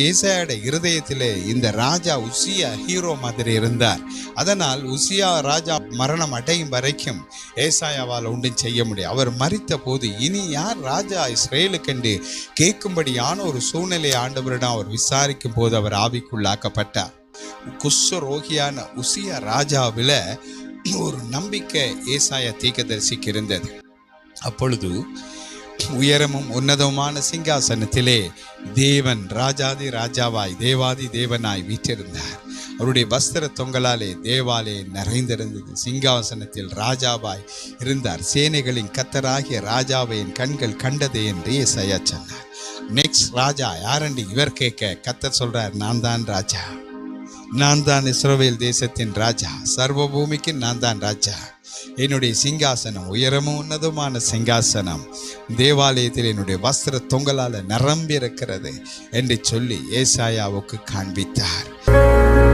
ஏசாயாவுடைய இருதயத்திலே இந்த ராஜா உசியா ஹீரோ மாதிரி இருந்தார். அதனால் உசியா ராஜா மரணம் அடையும் வரைக்கும் ஏசாயாவால் ஒன்றும் செய்ய முடியும். அவர் மரித்த போது இனி யார் ராஜா இஸ்ரேலுக்கென்று கேட்கும்படியான ஒரு சூழ்நிலையை ஆண்டவரிடம் அவர் விசாரிக்கும் போது அவர் ஆவிக்குள்ளாக்கப்பட்டார். குஷ்டரோகியான உசியா ராஜாவில் ஒரு நம்பிக்கை ஏசாயா தீர்க்கதரிசிக்கு இருந்தது. அப்பொழுது உயரமும் உன்னதமான சிங்காசனத்திலே தேவன் ராஜாதி ராஜாவாய் தேவாதி தேவனாய் வீற்றிருந்தார். அவருடைய வஸ்திர தொங்கலாலே தேவாலய நிறைந்திருந்தது. சிங்காசனத்தில் ராஜாவாய் இருந்தார். சேனைகளின் கர்த்தராகிய ராஜாவை என் கண்கள் கண்டதே என்று ஏசாயா சொன்னார். நெக்ஸ்ட் ராஜா யாரண்டி இவர் கேட்க கர்த்தர் சொல்றார், நான் தான் ராஜா, நான் தான் இஸ்ரவேல் தேசத்தின் ராஜா, சர்வ பூமிக்கு நான் தான் ராஜா. என்னுடைய சிங்காசனம் உயரமும் உன்னதமான சிங்காசனம், தேவாலயத்தில் என்னுடைய வஸ்திர தொங்கலால் நிரம்பி இருக்கிறது என்று சொல்லி ஏசாயாவுக்கு காண்பித்தார்.